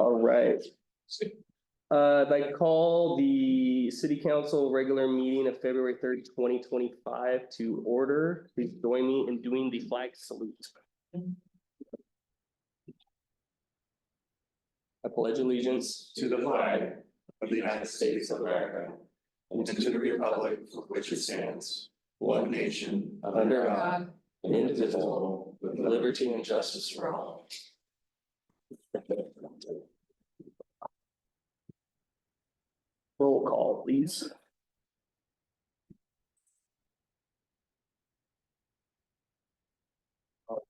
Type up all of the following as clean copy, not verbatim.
All right. I'd like to call the city council regular meeting of February 3rd, 2025 to order. Please join me in doing the flag salute. I pledge allegiance to the flag of the United States of America and to the republic for which it stands, one nation, under God, indivisible, with liberty and justice for all. Roll call, please.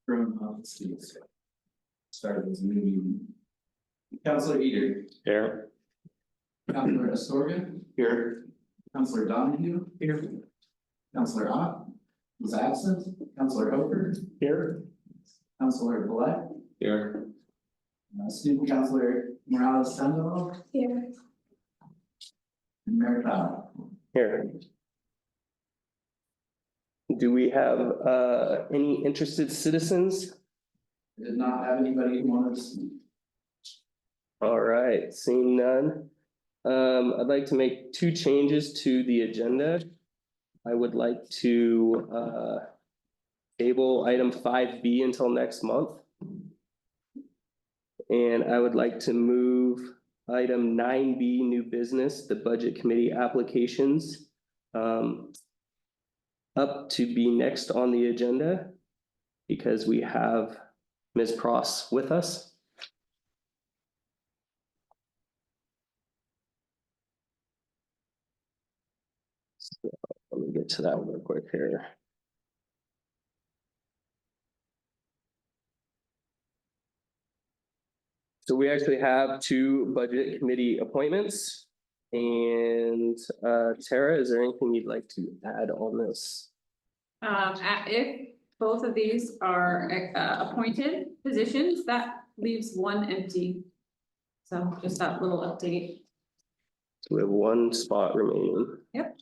From Steve. Started this meeting. Councilor Eater. Here. Councilor Astorga. Here. Councilor Donahue. Here. Councilor Ott was absent. Councilor Hofer. Here. Councilor Black. Here. Student Councilor Morales Sandoval. Here. And Mayor Powell. Here. Do we have any interested citizens? I did not have anybody who wanted to speak. All right, seeing none. I'd like to make two changes to the agenda. I would like to table item 5B until next month. And I would like to move item 9B, new business, the budget committee applications, up to be next on the agenda because we have Ms. Pross with us. So let me get to that real quick here. So we actually have two budget committee appointments. And Tara, is there anything you'd like to add on this? If both of these are appointed positions, that leaves one empty. So just that little update. So we have one spot remaining. Yep.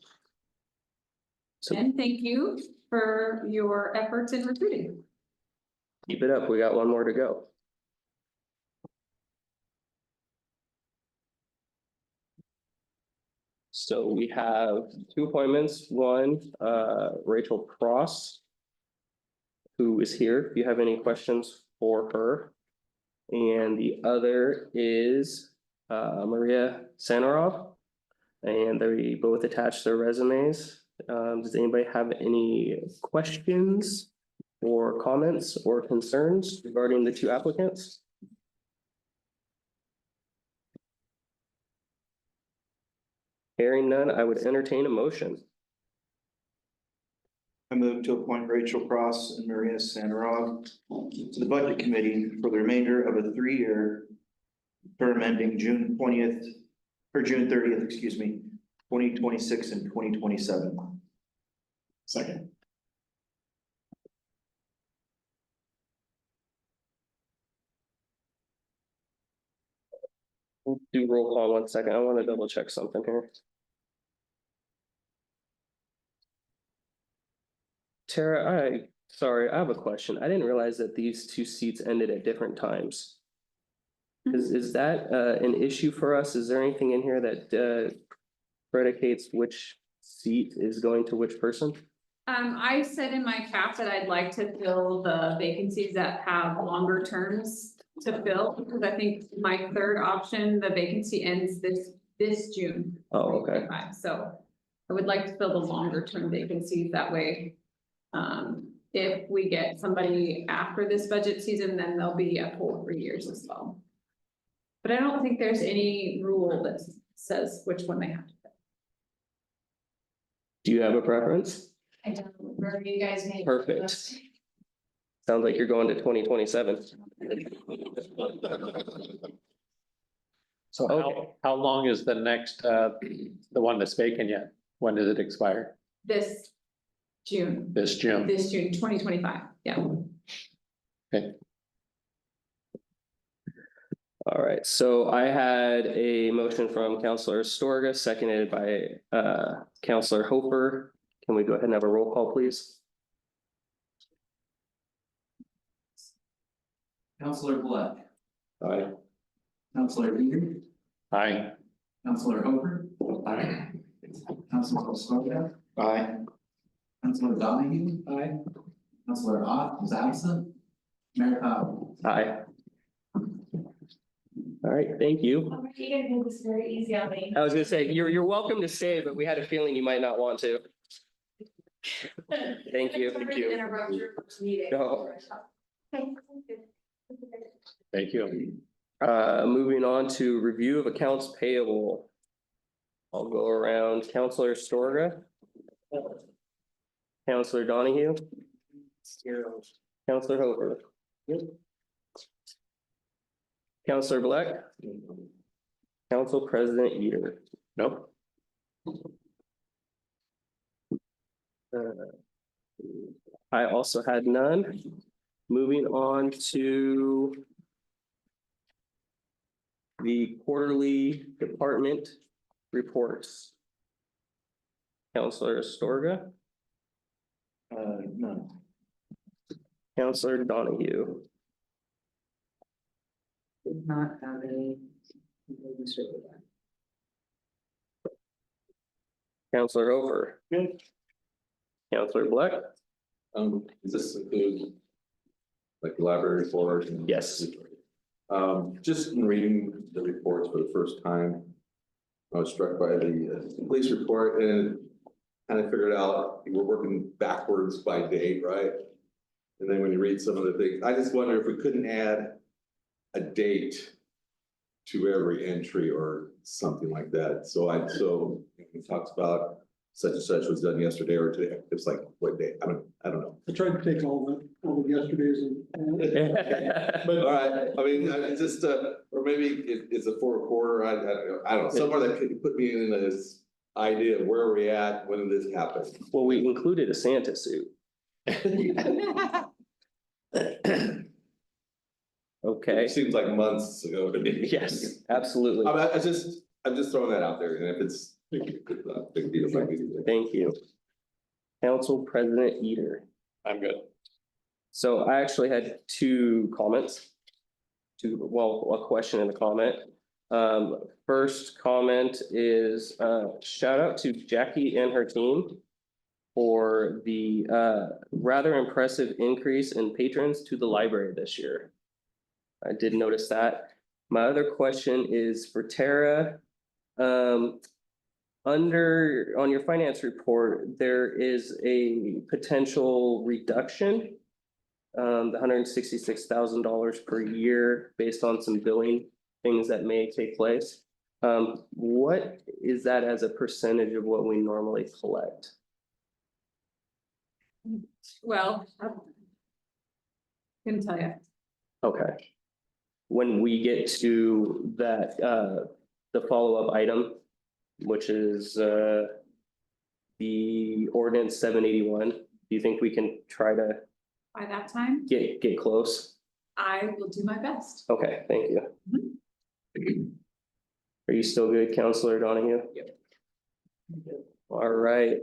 So And thank you for your efforts in recruiting. keep it up. We got one more to go. So we have two appointments. One, Rachel Pross, who is here. If you have any questions for her. And the other is Maria Sanarov. And they both attached their resumes. Does anybody have any questions or comments or concerns regarding the two applicants? Hearing none, I would entertain a motion. I move to appoint Rachel Pross and Maria Sanarov to the Budget Committee for the remainder of a 3-year term ending June 20th, or June 30th, 2026 and 2027. Second. We'll do roll call 1 second. I want to double check something here. Tara, sorry, I have a question. I didn't realize that these two seats ended at different times. Is that an issue for us? Is there anything in here that predicates which seat is going to which person? I said in my cap that I'd like to fill the vacancies that have longer terms to fill, because I think my third option, the vacancy ends this June. Oh, okay. So I would like to fill the longer term vacancies that way. If we get somebody after this budget season, then they'll be a full 3 years as well. But I don't think there's any rule that says which one they have to fill. Do you have a preference? I don't, wherever you guys make. Perfect. Sounds like you're going to 2027. So Okay. how long is the next, the one that's vacant yet? When does it expire? This June, This June? 2025, yeah. Okay. All right, so I had a motion from Counselor Astorga, seconded by Counselor Hofer. Can we go ahead and have a roll call, please? Councilor Black. Aye. Counselor Eager, Aye. Counselor Hooper. Aye. Counselor Scarga, Aye. Counselor Donahue. Aye. Counselor Ott is absent. Mayor Powell. Aye. All right, thank you. Oh, you guys made this very easy on me. I was gonna say, you're welcome to stay, but we had a feeling you might not want to. Thank you. Sorry to interrupt your first meeting. No. Okay. Thank you. Moving on to review of accounts payable. I'll go around. Counselor Storga. Counselor Donahue. Counselor Hoover. Counselor Black. Council President Eater. Nope. I also had none. Moving on to the quarterly department reports. Counselor Astorga, None. Counselor Donahue, Did not have any. Counselor Over. Counselor Black, Does this include like the library report? and- Yes. Just in reading the reports for the first time, I was struck by the police report and kind of figured out we're working backwards by date, right? And then when you read some of the things, I just wonder if we couldn't add a date to every entry or something like that. So it talks about such and such was done yesterday or today. It's like, what day? I don't know. I tried to take all the yesterdays and. All right, I mean, it's just, or maybe it's a fourth quarter, I don't know, somewhere that could put me in this idea of where we're at, when did this happen? well, we included a Santa suit. Okay, It seems like months ago to me. yes, absolutely. I'm just throwing that out there, and if it's big deal, like. Thank you. Council President Eater. I'm good. So I actually had two comments. A question and a comment. First comment is, shout out to Jackie and her team for the, rather impressive increase in patrons to the library this year. I did notice that. My other question is for Tara. On your finance report, there is a potential reduction. The $166,000 per year based on some billing things that may take place. What is that as a percentage of what we normally collect? Well, I can tell you. Okay. When we get to that, the follow-up item, which is, the ordinance 781, do you think we can try to By that time, get close? I will do my best. Okay, thank you. Are you still good, Counselor Donahue? Yep. All right.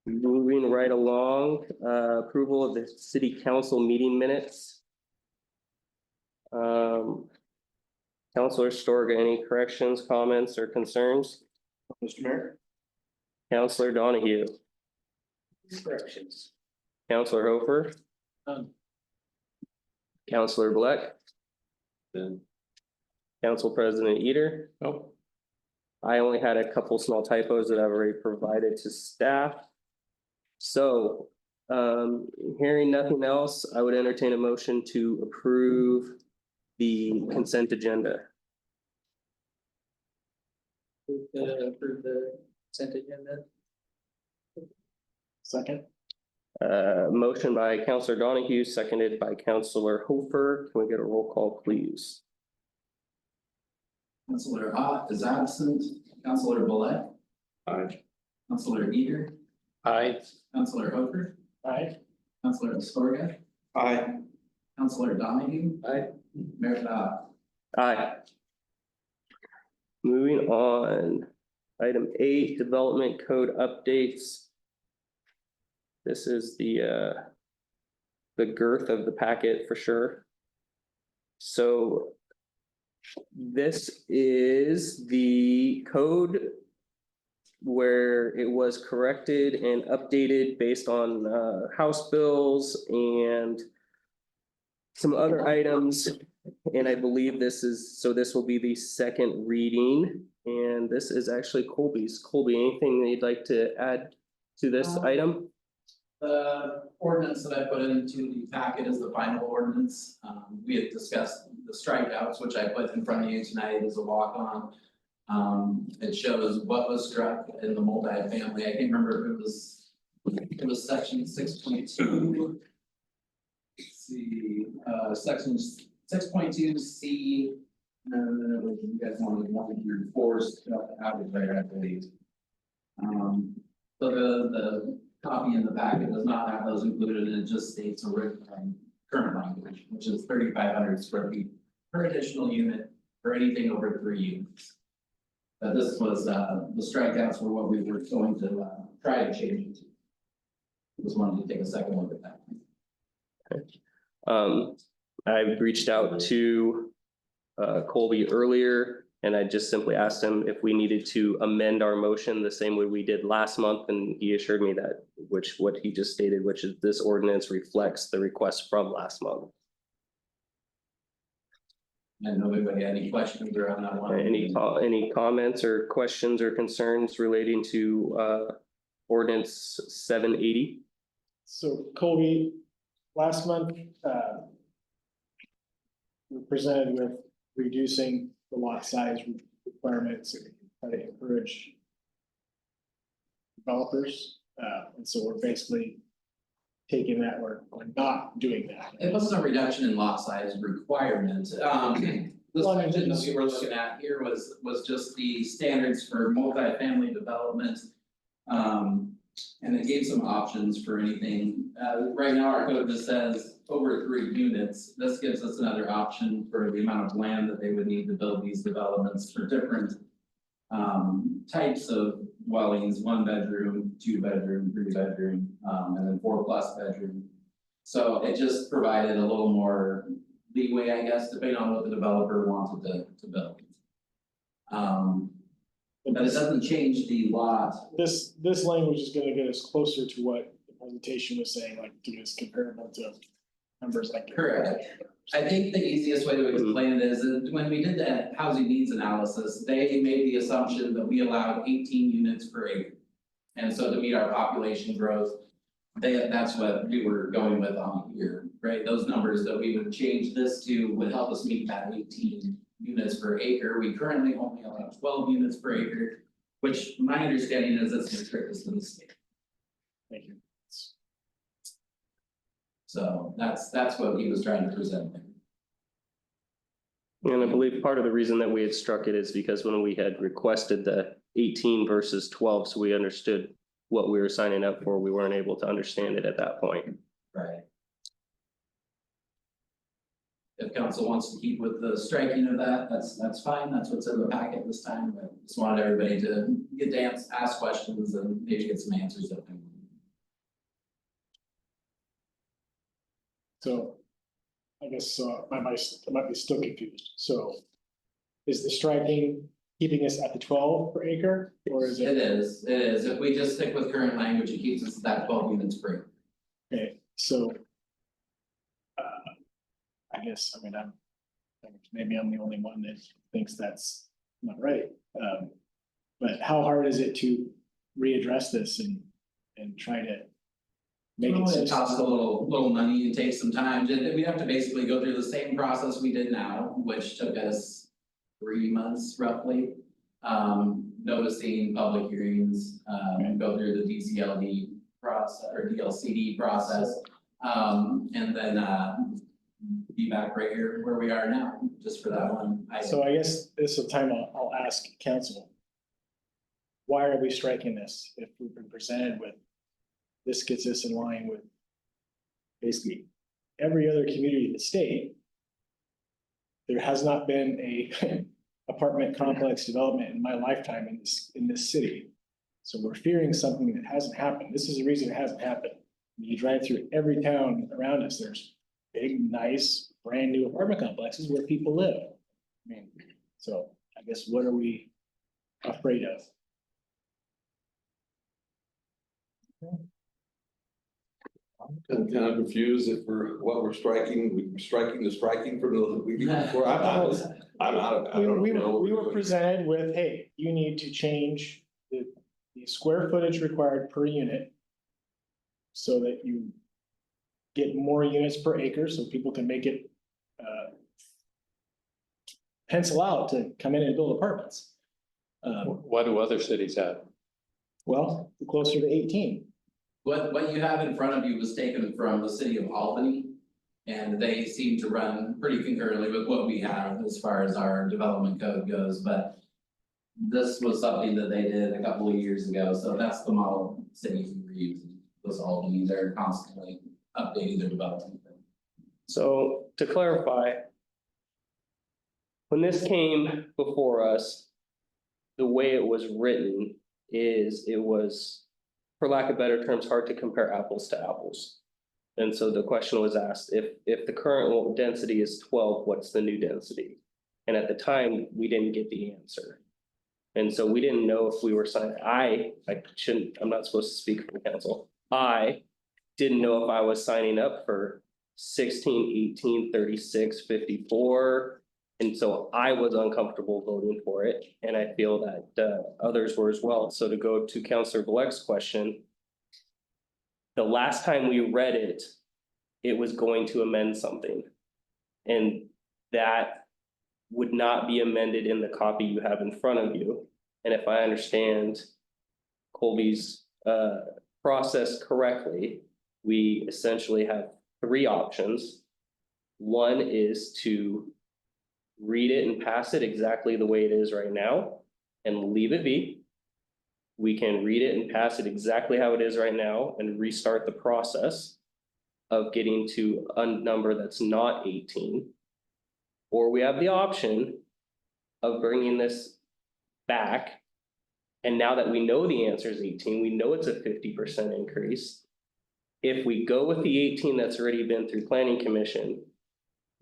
Moving right along, approval of the city council meeting minutes. Counselor Storga, any corrections, comments, or concerns? Mr. Mayor? Counselor Donahue, Corrections. Counselor Hofer, Counselor Black, Then, Council President Eater. Nope. I only had a couple small typos that I've already provided to staff. So, hearing nothing else, I would entertain a motion to approve the consent agenda. Approve the consent agenda. Second. Motion by Counselor Donahue, seconded by Counselor Hofer. Can we get a roll call, please? Counselor Ott is absent. Counselor Bullock. Aye. Counselor Eager. Aye. Counselor Hooper. Aye. Counselor Astorga. Aye. Counselor Donahue. Aye. Mayor Powell. Aye. Moving on, item 8, development code updates. This is the girth of the packet for sure. So This is the code where it was corrected and updated based on House bills and some other items. And I believe this will be the second reading, and this is actually Colby's. Colby, anything that you'd like to add to this item? The ordinance that I put into the packet is the final ordinance. We had discussed the strikeouts, which I put in front of you tonight as a walk-on. It shows what was struck in the multifamily. I can't remember if it was section 6.2. See, section 6.2 C. You guys wanted 1 through 4 average there, I believe. So the copy in the packet does not have those included, and it just states a current language, which is 3,500 square feet per additional unit for anything over 3 units. But this was, the strikeouts were what we were going to, try to change it to. Just wanted to take a second look at that. I've reached out to Colby earlier, and I just simply asked him if we needed to amend our motion the same way we did last month, and he assured me that, what he just stated, which is this ordinance reflects the request from last month. And nobody had any questions around that one? Any comments or questions or concerns relating to ordinance 780? So Colby, last month, we presented with reducing the lot size requirements and try to encourage developers. And so we're basically taking that, we're not doing that. It wasn't a reduction in lot size requirement. The section that we were looking at here was just the standards for multifamily development. And it gave some options for anything. Right now, our code just says over 3 units. This gives us another option for the amount of land that they would need to build these developments for different types of dwellings, 1 bedroom, 2 bedroom, 3 bedroom, and then 4+ bedroom. So it just provided a little more leeway, I guess, depending on what the developer wanted to build. But it doesn't change the lot. This language is gonna get us closer to what the presentation was saying, like to get us comparable to numbers like. Correct. I think the easiest way to explain it is that when we did the housing needs analysis, they made the assumption that we allowed 18 units per acre. And so to meet our population growth, that's what we were going with on here, right? Those numbers that we would change this to would help us meet that 18 units per acre. We currently only allow 12 units per acre, which my understanding is it's the strictest in the state. Thank you. So that's what he was trying to present there. And I believe part of the reason that we had struck it is because when we had requested the 18 versus 12, so we understood what we were signing up for, we weren't able to understand it at that point. Right. If council wants to keep with the striking of that, that's fine, that's what's in the packet this time, but just wanted everybody to get to ask questions and maybe get some answers if they want. So I guess I might be still confused. So is the striking keeping us at the 12 per acre, or is It it? is. If we just stick with current language, it keeps us at that 12 units per acre. Okay, so I guess, maybe I'm the only one that thinks that's not right. But how hard is it to readdress this and try to make it? It costs a little money and takes some time. We have to basically go through the same process we did now, which took us 3 months roughly. Noticing public hearings, go through the DCLD process or DLCD process. And then be back right here where we are now, just for that one. So I guess this is the time I'll ask council. Why are we striking this if we've been presented with? This gets us in line with basically every other community in the state. There has not been a apartment complex development in my lifetime in this city. So we're fearing something that hasn't happened. This is the reason it hasn't happened. When you drive through every town around us, there's big, nice, brand new apartment complexes where people live. I mean, so I guess what are we afraid of? I'm kind of confused if what we're striking, we're striking the striking from the week before. I'm out of it. I don't know. what We we're were doing. presented with, hey, you need to change the square footage required per unit. So that you get more units per acre, so people can make it pencil out to come in and build apartments. What do other cities have? Well, closer to 18. What you have in front of you was taken from the city of Albany. And they seem to run pretty concurrently with what we have as far as our development code goes, but. This was something that they did a couple of years ago, so that's the model cities were using, was Albany, they're constantly updating their development. So to clarify. When this came before us. The way it was written is it was, for lack of better terms, hard to compare apples to apples. And so the question was asked, if the current density is 12, what's the new density? And at the time, we didn't get the answer. And so we didn't know if we were signing, I'm not supposed to speak for the council. I didn't know if I was signing up for 16, 18, 36, 54. And so I was uncomfortable voting for it, and I feel that others were as well. So to go to Councilor Black's question. The last time we read it, it was going to amend something. And that would not be amended in the copy you have in front of you. And if I understand Colby's process correctly, we essentially have three options. One is to read it and pass it exactly the way it is right now and leave it be. We can read it and pass it exactly how it is right now and restart the process of getting to a number that's not 18. Or we have the option of bringing this back. And now that we know the answer is 18, we know it's a 50% increase. If we go with the 18 that's already been through planning commission,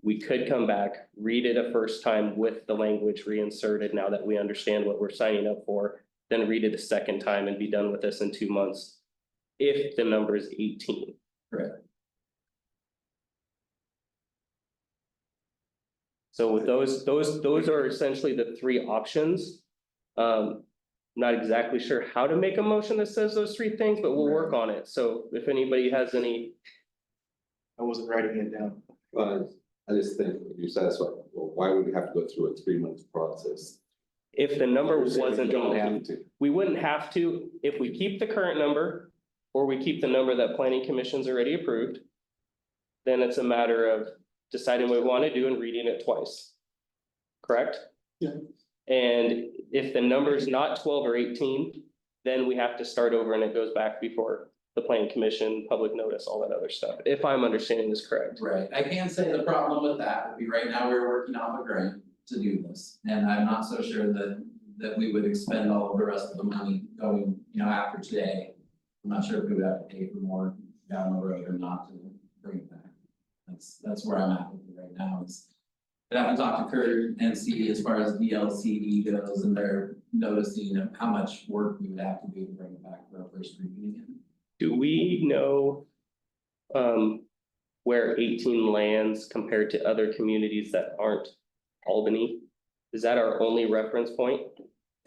we could come back, read it a first time with the language reinserted now that we understand what we're signing up for, then read it a second time and be done with this in 2 months. If the number is 18. Correct. So with those are essentially the three options. Not exactly sure how to make a motion that says those three things, but we'll work on it. So if anybody has any. I wasn't writing it down. I just think if you're satisfied, well, why would we have to go through a 3-month process? If the number You're saying we wasn't, don't have to. we wouldn't have to, if we keep the current number. Or we keep the number that planning commission's already approved. Then it's a matter of deciding what we want to do and reading it twice. Correct? Yeah. And if the number is not 12 or 18, then we have to start over and it goes back before the planning commission, public notice, all that other stuff, if I'm understanding this correct. Right, I can say the problem with that would be right now we're working off a grant to do this, and I'm not so sure that we would expend all of the rest of the money going, after today. I'm not sure if we would have to pay for more down the road or not to bring it back. That's where I'm at with it right now is. I'd have to talk to Kurt and see as far as DLCD goes and they're noticing of how much work we would have to do to bring it back for our first reading again. Do we know where 18 lands compared to other communities that aren't Albany? Is that our only reference point?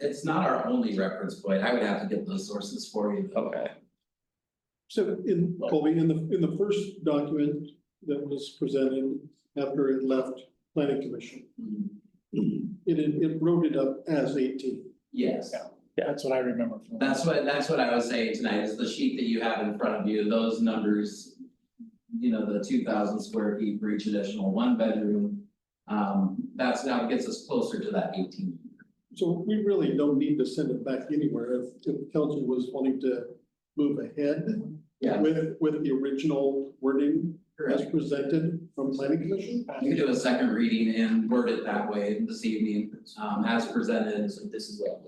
It's not our only reference point. I would have to get those sources for you. though. Okay, So Colby, in the first document that was presented after it left planning commission, Mhm. it wrote it up as 18. Yes. Yeah. That's what I remember from. That's what I was saying tonight, is the sheet that you have in front of you, those numbers. The 2,000 square feet for each additional 1-bedroom. That's now gets us closer to that 18. So we really don't need to send it back anywhere if council was wanting to move ahead Yeah, with the original wording as correct. presented from planning commission. You can do a second reading and word it that way this evening, as presented, so this is what.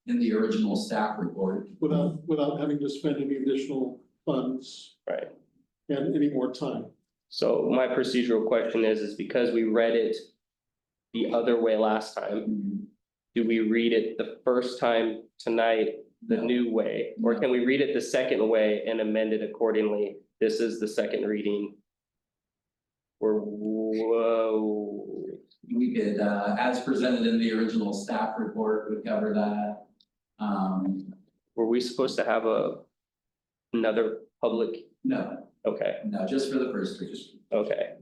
In the original staff report. Without having to spend any additional funds right. and any more time. So my procedural question is because we read it the other way last time. Do we read it the first time tonight, the No. new way? Or No. can we read it the second way and amend it accordingly? This is the second reading. Or whoa, We could, as presented in the original staff report, would cover that. were we supposed to have another public? No, Okay, no, just for the first reading. okay.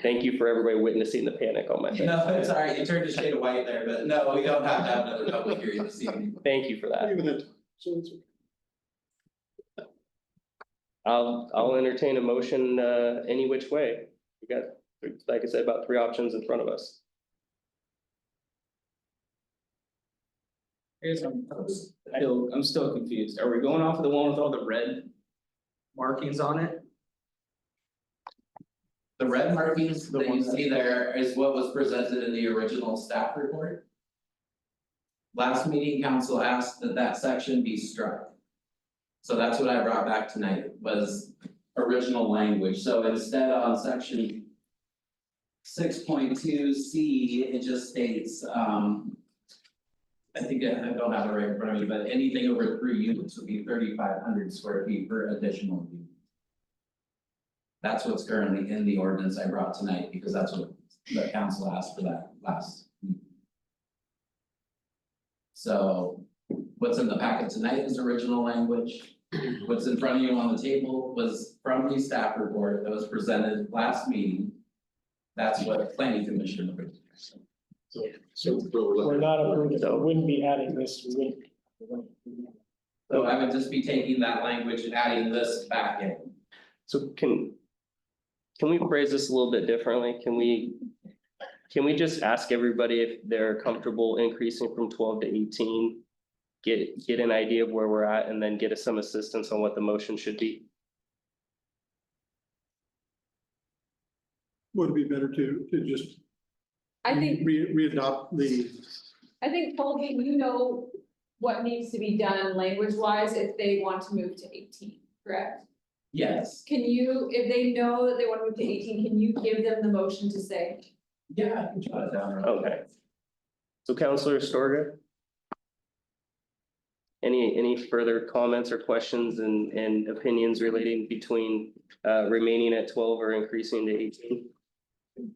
Thank you for everybody witnessing the panic on my face. No, it's all right, you turned a shade of white there, but no, we don't have to have another public hearing this evening. Thank you for that. Even that, so it's. I'll entertain a motion any which way. We got, like I said, about three options in front of us. I'm still confused. Are we going off of the one with all the red markings on it? The red markings The that you one see there is what was presented in the original staff report. Last meeting, council asked that that section be struck. So that's what I brought back tonight, was original language, so instead on section. 6.2C, it just states, I think I don't have it right in front of me, but anything over 3 units would be 3,500 square feet per additional unit. That's what's currently in the ordinance I brought tonight, because that's what the council asked for that last. meeting. So what's in the packet tonight is original language. What's in front of you on the table was from the staff report that was presented last meeting. That's what planning commission approved. So we're not approving, so we wouldn't be adding this, we wouldn't. So I would just be taking that language and adding this back in. So can we phrase this a little bit differently? Can we just ask everybody if they're comfortable increasing from 12 to 18? Get an idea of where we're at and then get us some assistance on what the motion should be. Would it be better to just I think, re-adopt the, I think Colby, you know what needs to be done language wise if they want to move to 18, correct? Yes, Can you, if they know that they want to move to 18, can you give them the motion to say? yeah, I can jot it down. Okay. So Counselor Storga? Any further comments or questions and opinions relating between remaining at 12 or increasing to 18?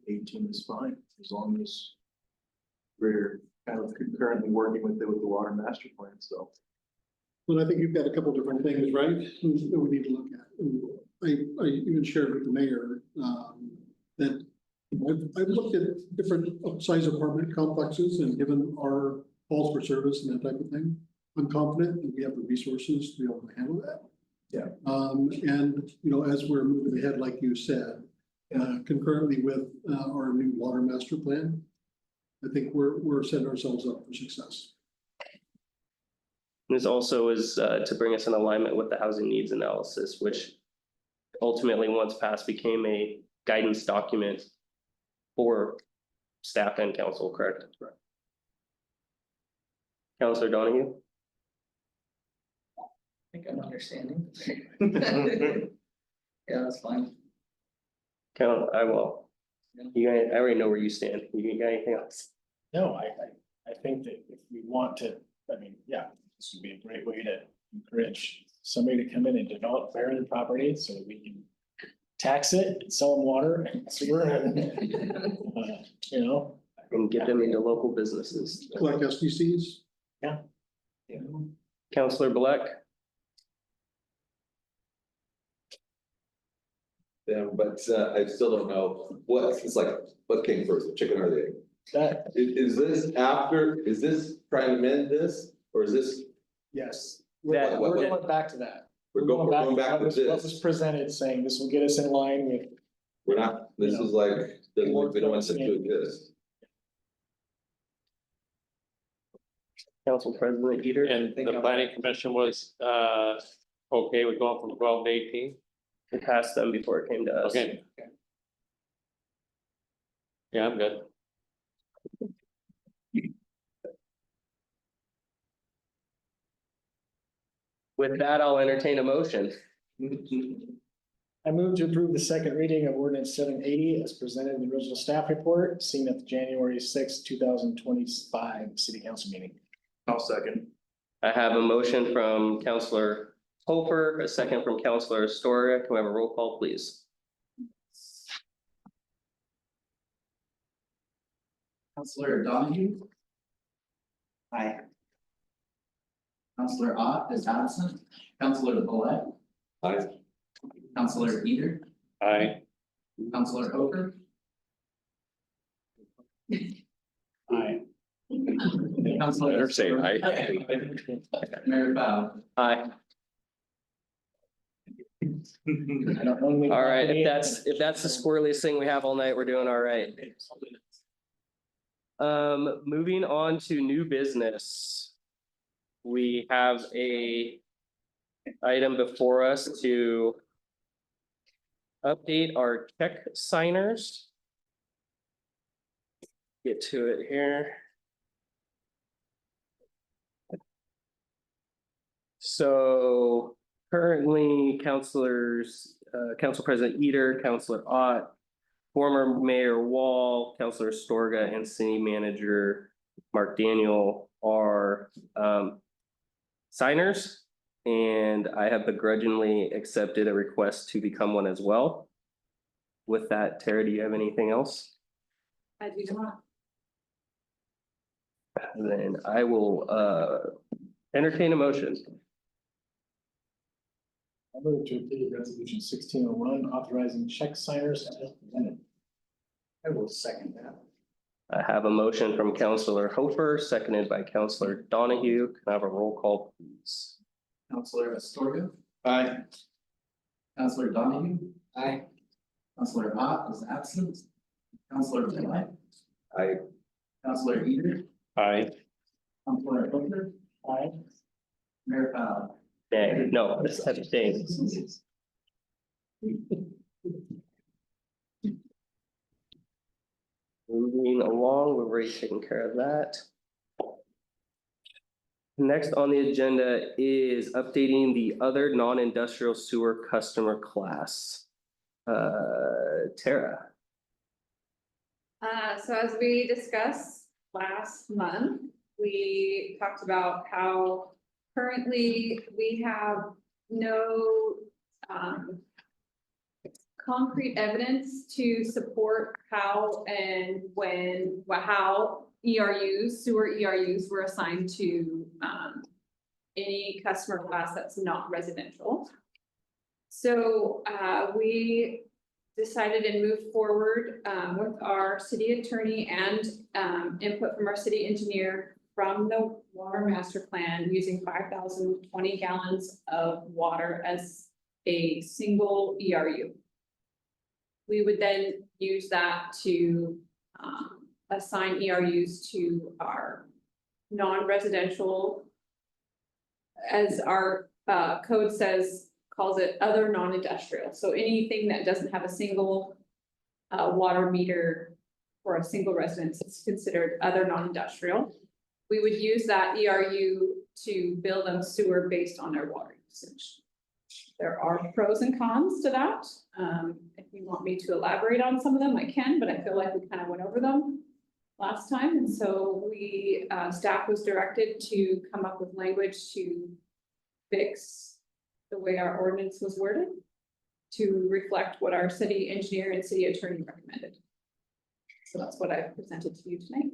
18 is fine, as long as we're kind of concurrently working with the water master plan, so. well, I think you've got a couple different things, right? That we need to look at. I even shared with the mayor, that I've looked at different size apartment complexes and given our calls for service and that type of thing. I'm confident that we have the resources to be able to handle that. Yeah. And, you know, as we're moving ahead, like you said, concurrently with, our new water master plan, I think we're setting ourselves up for success. This also is to bring us in alignment with the housing needs analysis, which ultimately, once passed, became a guidance document for staff and council, correct? Correct. Counselor Donahue? I think I'm understanding. Yeah, that's fine. I will. You guys, I already know where you stand. You got anything else? No, I think that if we want to, I mean, yeah, this would be a great way to encourage somebody to come in and develop their property so that we can tax it, and sell them water and sewer and, you know. And get them into local businesses. Like SDCs. Counselor Black? Yeah, but I still don't know it's like, what came first, the chicken or the egg? That, Is this trying to amend this, or is this, yes, That- we're going back to that. we're going back to with what was this? presented, saying this will get us in line with, We're not, this is like, we don't want it to exist. Council President Eater? And the planning commission was, okay with going from 12 to 18? It passed them before it came to us. Okay. Yeah, I'm good. With that, I'll entertain a motion. I move to approve the second reading of ordinance 780 as presented in the original staff report seen at the January 6, 2025 city council meeting. I'll second. I have a motion from Counselor Hofer, a second from Counselor Astoria. Can we have a roll call, please? Counselor Donahue, Aye. Counselor Ott is absent, Counselor Bullock, Aye. Counselor Eater, Aye. Counselor Hooker, Aye. Counselor. Better say aye. Mayor Bow. Aye. I don't know. All right, if that's the squirreliest thing we have all night, we're doing all right. Moving on to new business. We have a item before us to update our check signers. Get to it here. So currently councilors, Council President Eater, Counselor Ott, former Mayor Wall, Counselor Storga, and City Manager Mark Daniel are signers. And I have begrudgingly accepted a request to become one as well. With that, Tara, do you have anything else? I do not. Then I will entertain a motion. I move to approve resolution 1601 authorizing check signers as presented. I will second that. I have a motion from Counselor Hofer, seconded by Counselor Donahue. Can I have a roll call, please? Counselor Astorga, Aye. Counselor Donahue. Aye. Counselor Ott is absent, Counselor Bullock, Aye. Counselor Eater, Aye. Counselor Hooker, Aye. Mayor Bow. Nay, no, it's abstain. Moving along, we've already taken care of that. Next on the agenda is updating the other non-industrial sewer customer class. Tara. So as we discussed last month, we talked about how currently we have no concrete evidence to support how and when, how ERUs, sewer ERUs were assigned to any customer class that's not residential. So we decided and moved forward with our city attorney and input from our city engineer from the water master plan using 5,020 gallons of water as a single ERU. We would then use that to assign ERUs to our non-residential, as our code says, calls it other non-industrial. So anything that doesn't have a single water meter for a single residence is considered other non-industrial. We would use that ERU to bill them sewer based on their water usage. There are pros and cons to that. If you want me to elaborate on some of them, I can, but I feel like we kind of went over them last time. And so we, staff was directed to come up with language to fix the way our ordinance was worded to reflect what our city engineer and city attorney recommended. So that's what I presented to you tonight.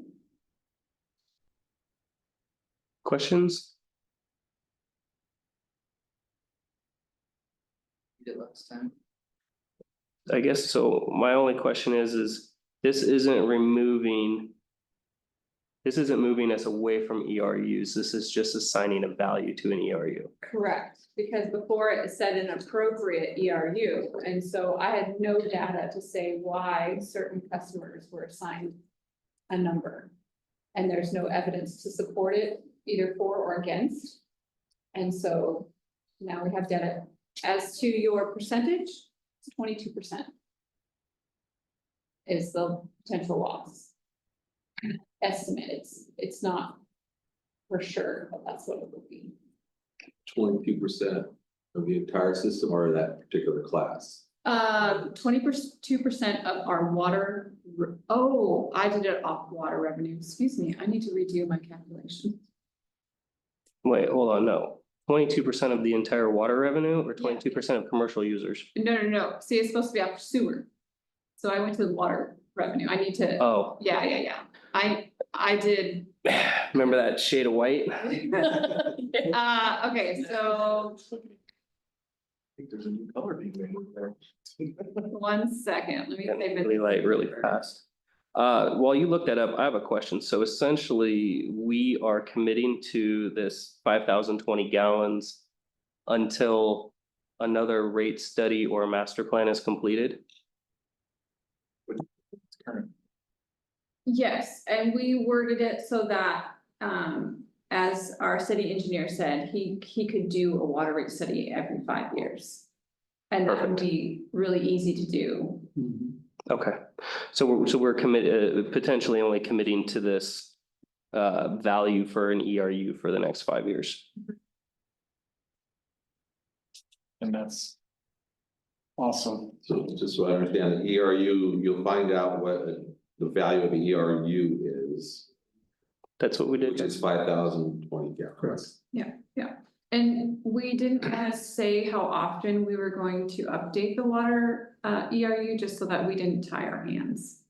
Questions? You did last time. I guess so. My only question is this isn't moving us away from ERUs. This is just assigning a value to an ERU. Correct, because before it said an appropriate ERU, and so I had no data to say why certain customers were assigned a number. And there's no evidence to support it, either for or against. And so now we have data. As to your percentage, it's 22%. Is the potential loss. Estimate, it's not for sure, but that's what it would be. 22% of the entire system or that particular class? 22% of our water, oh, I did it off water revenue, excuse me, I need to redo my calculation. Wait, hold on, no. 22% of the entire water revenue or 22% of commercial users? No, see, it's supposed to be after sewer. So I went to the water revenue, I need to, Oh, yeah, I did. remember that shade of white? Okay, so I think there's a new color being made there. 1 second, let me. type in- Really light, really fast. While you look that up, I have a question. So essentially, we are committing to this 5,020 gallons until another rate study or master plan is completed? Yes, and we worded it so that, as our city engineer said, he could do a water rate study every 5 years. And that would Perfect. be really easy to do. Okay, so we're committed, potentially only committing to this value for an ERU for the next 5 years. And that's awesome. So just so I understand, the ERU, you'll find out what the value of the ERU is, That's what we did. which is 5,020 gallons. And we didn't want to say how often we were going to update the water ERU, just so that we didn't tie our hands.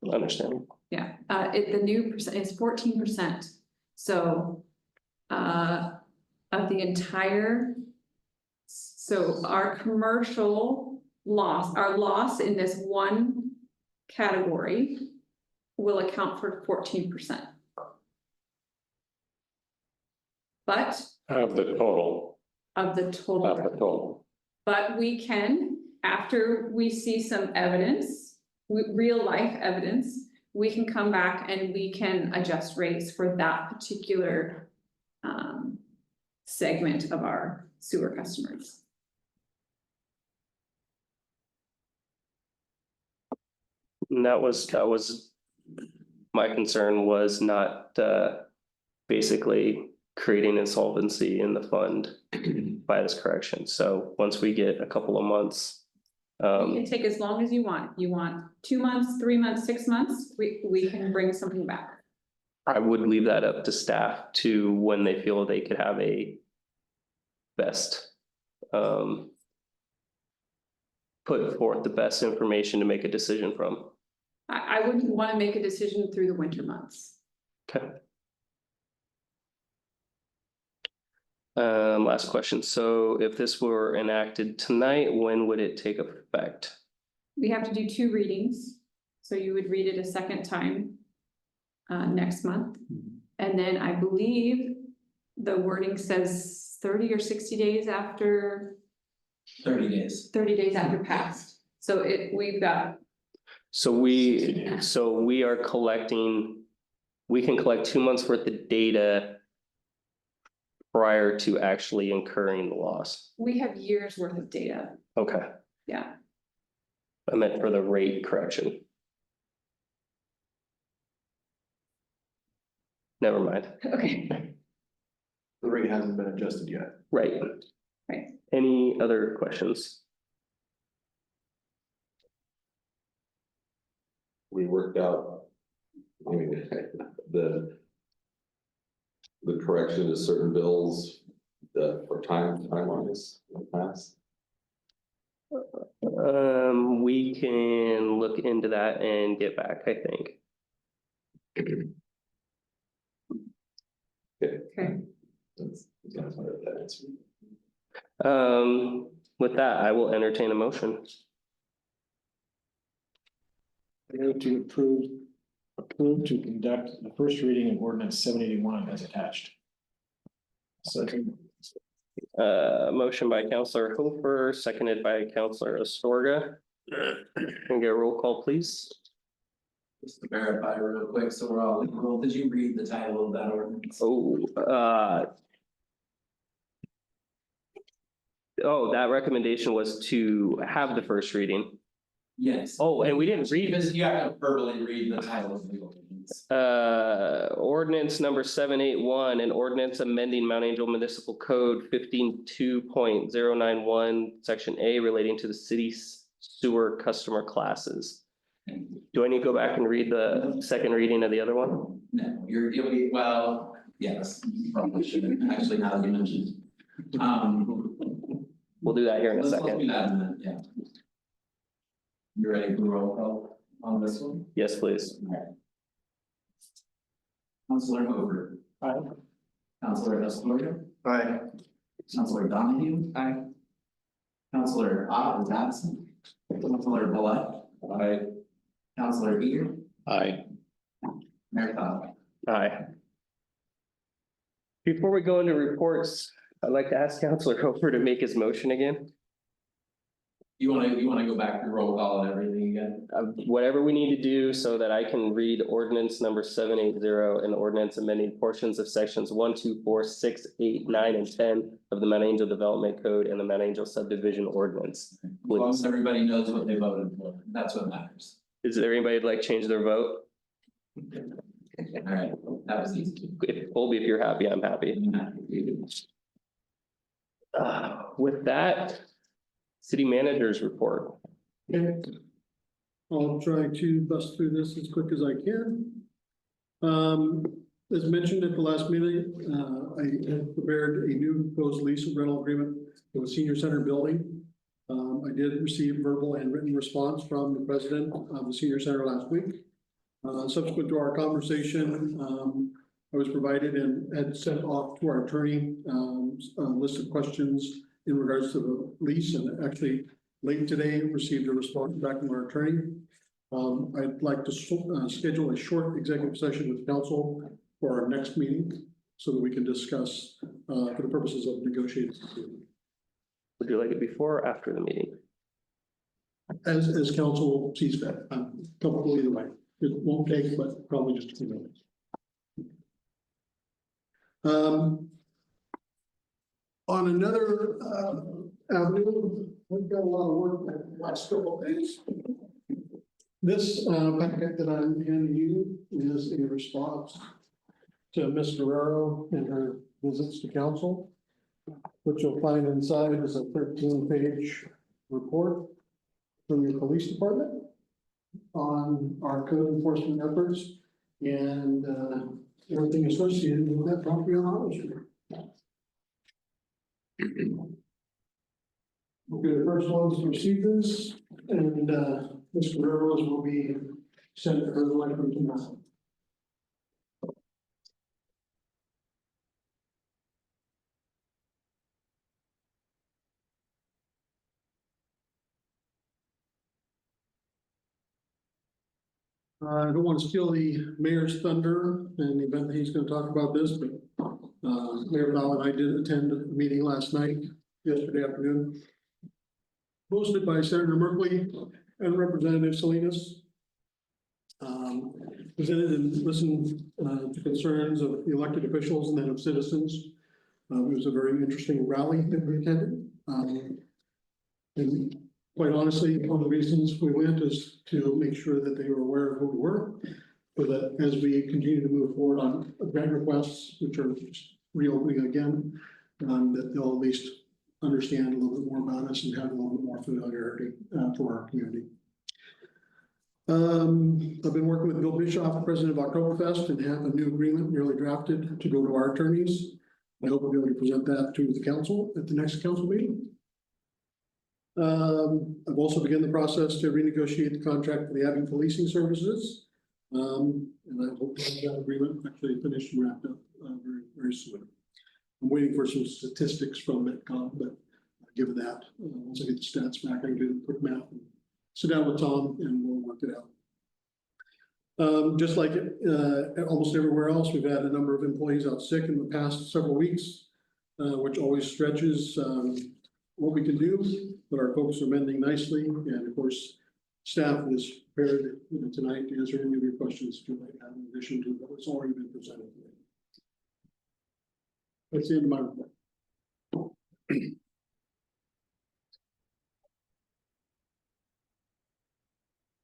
Understand. Yeah, the new percent is 14%. So of the entire. So our commercial loss, our loss in this one category will account for 14%. But Of the total, of the total. But we can, after we see some evidence, real life evidence, we can come back and we can adjust rates for that particular segment of our sewer customers. And that was my concern, was not basically creating insolvency in the fund by this correction. So once we get a couple of months. You can take as long as you want. You want 2 months, 3 months, 6 months, we can bring something back. I would leave that up to staff to when they feel they could have a best. Put forth the best information to make a decision from. I wouldn't want to make a decision through the winter months. Okay. Last question. So if this were enacted tonight, when would it take effect? We have to do 2 readings, so you would read it a second time next month. And then I believe the wording says 30 or 60 days after. 30 days. 30 days after passed. So we've got, So we are collecting, we can collect 2 months worth of data prior to actually incurring the loss. we have years worth of data. Okay, Yeah, I meant for the rate correction. Never mind. okay. The rate hasn't been adjusted yet. Right. Right. Any other questions? We worked out, I mean, the correction to certain bills, for timelines in the past. We can look into that and get back, I think. Okay. That's what that is. With that, I will entertain a motion. I move to approve to conduct the first reading of ordinance 781 as attached. Second. Motion by Counselor Hofer, seconded by Counselor Astorga. Can we get a roll call, please? Just to verify real quick, so we're all legal, did you read the title of that ordinance? That recommendation was to have the first reading. Yes. Oh, and we didn't read Because you have to verbally read the title of the ordinance. ordinance number 781, an ordinance amending Mount Angel Municipal Code 15.2.091, section A, relating to the sewer customer classes. Do I need to go back and read the second reading of the other one? No, you'll be, well, yes, you probably shouldn't, actually, now that you mentioned. We'll do that here in a Let's do second. that in a minute, yeah. You ready for roll call on this one? Yes, please. Alright. Counselor Hoover. Aye. Counselor Esposito. Aye. Counselor Donahue. Aye. Counselor Ott is absent. Counselor Bullock. Aye. Counselor Eager. Aye. Mayor Cobb. Aye. Before we go into reports, I'd like to ask Counselor Hofer to make his motion again. You wanna go back to roll call and everything again? Whatever we need to do so that I can read ordinance number 780 and ordinance amending portions of sections 1, 2, 4, 6, 8, 9, and 10 of the Mount Angel Development Code and the Mount Angel subdivision ordinance. As long as everybody knows what they voted for, that's what matters. Is there anybody who'd like to change their vote? Alright, that was easy. If Colby, if you're happy, I'm happy. With that, city managers report. Okay. I'll try to bust through this as quick as I can. As mentioned at the last meeting, I had prepared a new proposed lease and rental agreement for the senior center building. I did receive verbal and written response from the president of the senior center last week. Subsequent to our conversation, I was provided and had sent off to our attorney, a list of questions in regards to the lease, and actually late today received a response back from our attorney. I'd like to schedule a short executive session with council for our next meeting so that we can discuss for the purposes of negotiating. Would you like it before or after the meeting? As council sees fit, I'm comfortable either way. It won't take, but probably just a few minutes. On another avenue, we've got a lot of work in the last couple of days. This packet that I'm handing you is a response to Ms. Guerrero and her visits to council. What you'll find inside is a 13-page report from your police department on our code enforcement efforts and everything associated with that property on our street. We'll be the first ones to receive this, and Ms. Guerrero's will be sent to her likely tomorrow. I don't want to steal the mayor's thunder in the event that he's going to talk about this, but Mayor Val and I did attend a meeting last night, yesterday afternoon, hosted by Senator Merkley and Representative Salinas. Presented and listened to concerns of the elected officials and then of citizens. It was a very interesting rally that we attended. And quite honestly, one of the reasons we went is to make sure that they were aware of who we were, so that as we continue to move forward on grant requests, which are just reopening again, that they'll at least understand a little bit more about us and have a little bit more familiarity for our community. I've been working with Bill Bischoff, president of Oktoberfest, and have a new agreement nearly drafted to go to our attorneys. I hope we'll be able to present that to the council at the next council meeting. I've also begun the process to renegotiate the contract for the Abbey Policing Services. And I hope to have that agreement actually finished and wrapped up very, very soon. I'm waiting for some statistics from Metcom, but given that, once I get the stats back, I can do the quick math and sit down with Tom and we'll work it out. Just like almost everywhere else, we've had a number of employees out sick in the past several weeks, which always stretches what we can do, but our folks are mending nicely. And of course, staff is prepared tonight to answer any of your questions that you might have in addition to what's already been presented today. That's the end of my report.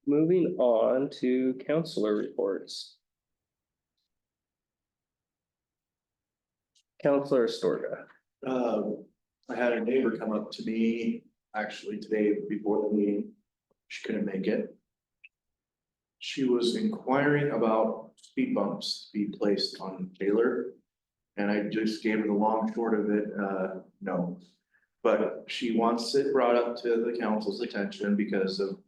Moving on to councilor reports. Counselor Astorga. I had a neighbor come up to me actually today before the meeting She couldn't make it. She was inquiring about speed bumps to be placed on Taylor. And I just gave her the long short of it, no. But she wants it brought up to the council's attention because of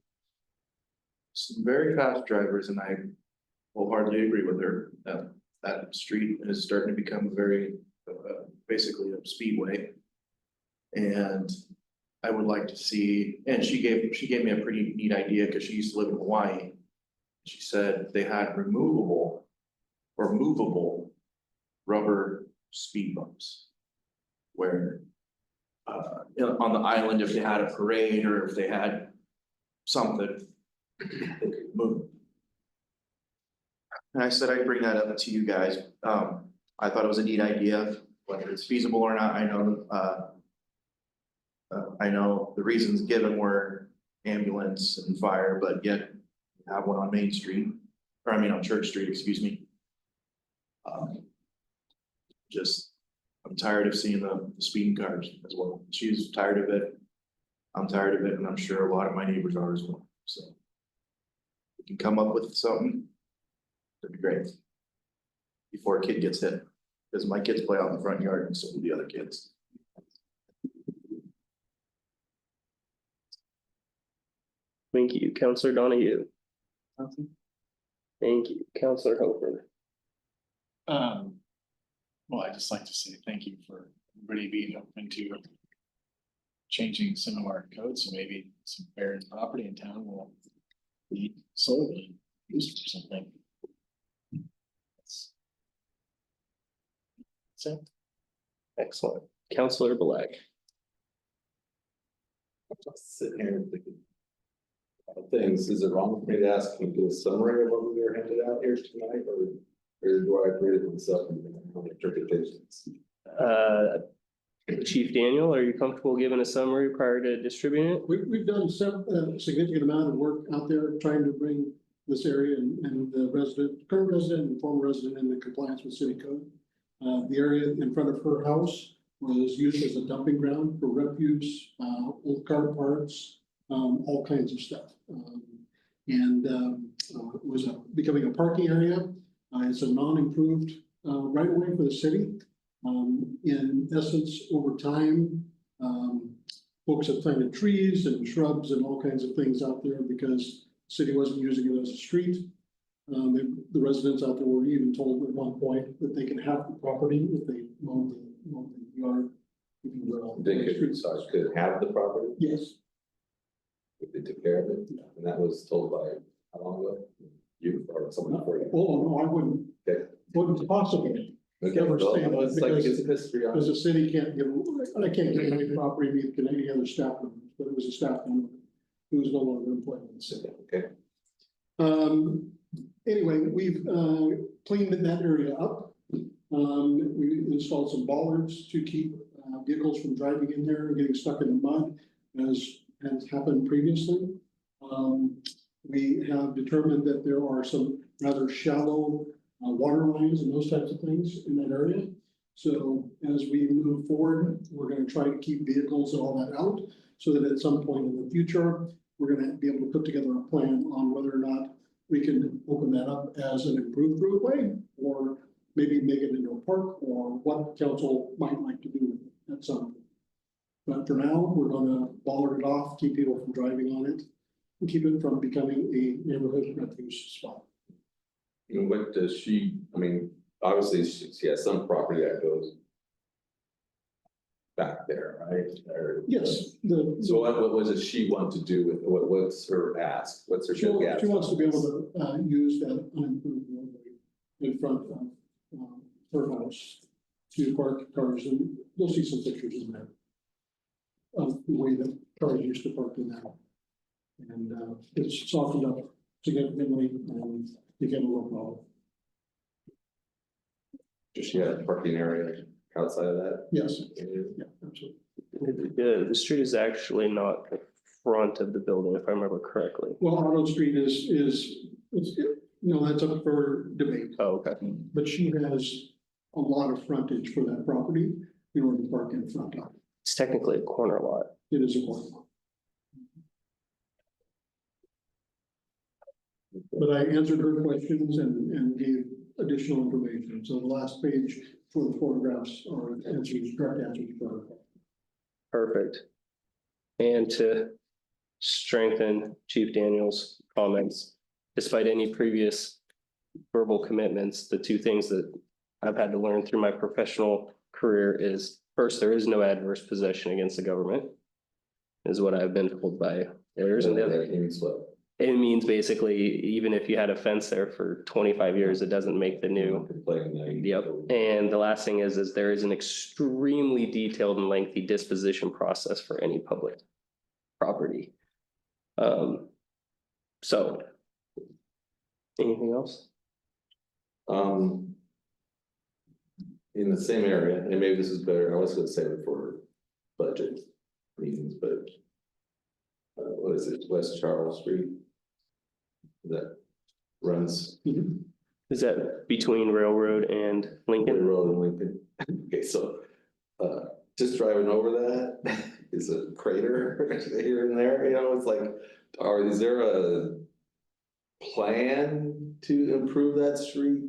some very fast drivers, and I wholeheartedly agree with her, that that street is starting to become very, basically a speedway. And I would like to see, and she gave me a pretty neat idea, because she used to live in Hawaii. She said they had removable or movable rubber speed bumps. Where, on the island, if they had a parade or if they had something, they could move. And I said I'd bring that up to you guys. I thought it was a neat idea, whether it's feasible or not, I know the reasons given were ambulance and fire, but yet you have one on Main Street, or I mean on Church Street, excuse me. Just, I'm tired of seeing the speeding cars as well. She's tired of it. I'm tired of it, and I'm sure a lot of my neighbors are as well, so. We can come up with something, that'd be great. Before a kid gets hit, because my kids play out in the front yard and so do the other kids. Thank you, Counselor Donahue. Thank you, Counselor Hopper. Well, I'd just like to say thank you for everybody being open to changing some of our codes, so maybe some barren property in town will be sold and used for something. So, Excellent. Counselor Black. Sitting here and thinking. Things, is it wrong for me to ask, can you do a summary of what we were handed out here tonight, or do I read it myself and have interpretations? Chief Daniel, are you comfortable giving a summary prior to distributing it? We've done some, significant amount of work out there trying to bring this area and the current resident and former resident into compliance with city code. The area in front of her house was used as a dumping ground for refuse, old car parts, all kinds of stuff. It was becoming a parking area. It's a non-improved right of way for the city. In essence, over time, folks have planted trees and shrubs and all kinds of things out there because the city wasn't using it as a street. The residents out there were even told at one point that they can have the property if they mow the yard. If you will. Could have the property, Yes. if they took care of it, and that was told by, how long ago? You or someone before you? Oh, no, I wouldn't. Okay. Wouldn't possibly. Okay, Never well, say that it's like, because- it's a history on Because it. the city can't give, I can't give any property, neither can any other staff members, but it was a staff member who was no longer employed in the city. Okay, Anyway, we've cleaned that area up. We installed some bollards to keep vehicles from driving in there and getting stuck in the mud, as has happened previously. We have determined that there are some rather shallow water lines and those types of things in that area. So as we move forward, we're gonna try to keep vehicles and all that out, so that at some point in the future, we're gonna be able to put together a plan on whether or not we can open that up as an improved roadway, or maybe make it into a park, or what council might like to do at some point. But for now, we're gonna bollard it off, keep people from driving on it, and keep it from becoming a neighborhood refuge spot. and what does she, I mean, obviously, she has some property that goes back there, right? Or- Yes, So what was it she want to do with, what's her ask, what's her? she wants to be able to use that unimproved roadway in front of her house to park cars, and you'll see some pictures in there of the way that cars used to park in that. And it's softened up significantly and became a real problem. Does she have a parking area outside of that? Yes, yeah, absolutely. The street is actually not the front of the building, if I remember correctly. Well, Arnold Street that's up for debate, Oh, okay. but she has a lot of frontage for that property in order to park in front of it. It's technically a corner lot. It is a corner lot. But I answered her questions and gave additional information. So the last page for the photographs are answers, correct answers for her. Perfect. And to strengthen Chief Daniel's comments, despite any previous verbal commitments, the two things that I've had to learn through my professional career is, first, there is no adverse possession against the government, is what I've been told by lawyers, and the other, it means basically, even if you had a fence there for 25 years, it doesn't make the new. Yep. And the last thing is there is an extremely detailed and lengthy disposition process for any public property. So. Anything else? In the same area, and maybe this is better, I was gonna say it for budget meetings, but. What is it, West Charles Street? That runs Is that between Railroad and Lincoln? Road in Lincoln. Okay, so, just driving over that is a crater here and there, you know, it's like, is there a plan to improve that street?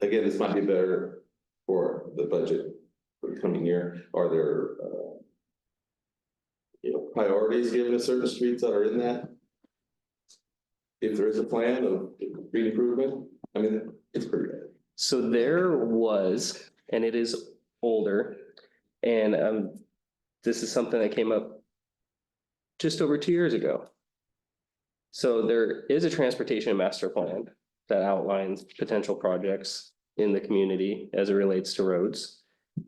Again, this might be better for the budget for the coming year. Are there, priorities given to certain streets that are in that? If there is a plan of street improvement, I mean, it's pretty bad. So there was, and it is older, and this is something that came up just over 2 years ago. So there is a transportation master plan that outlines potential projects in the community as it relates to roads.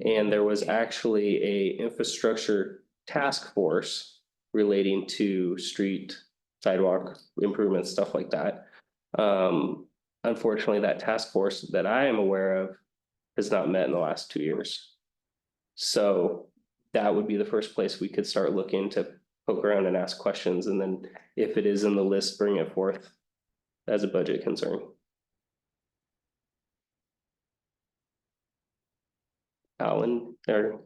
And there was actually a infrastructure task force relating to street, sidewalk improvements, stuff like that. Unfortunately, that task force that I am aware of has not met in the last 2 years. So that would be the first place we could start looking to poke around and ask questions. And then if it is in the list, bring it forth as a budget concern. Alan, or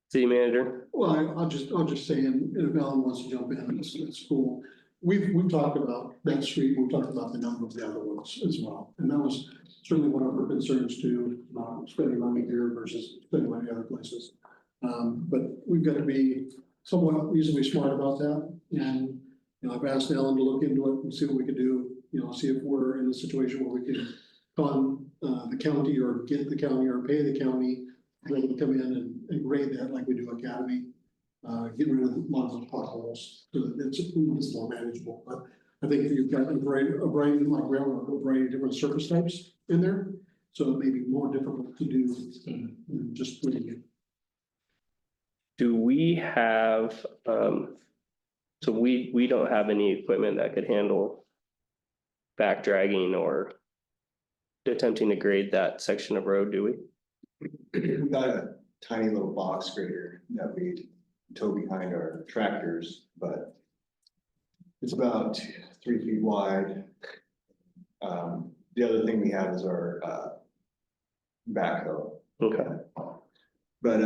city manager? Well, I'll just say, and if Alan wants to jump in, it's cool. We've talked about that street, we've talked about the number of the other ones as well. And that was certainly one of our concerns too, about spending money here versus spending money other places. But we've got to be somewhat reasonably smart about that. And, I've asked Alan to look into it and see what we could do, see if we're in a situation where we can fund the county or get the county or pay the county, really to come in and grade that like we do Academy. Get rid of a lot of those potholes so that it's more manageable. But I think you've got a variety like railroad, a variety of different surface types in there. So it may be more difficult to do than just putting it. Do we have, so we don't have any equipment that could handle back dragging or attempting to grade that section of road, do we? We got a tiny little box grader that we tow behind our tractors, but it's about 3 feet wide. The other thing we have is our backhoe. Okay. But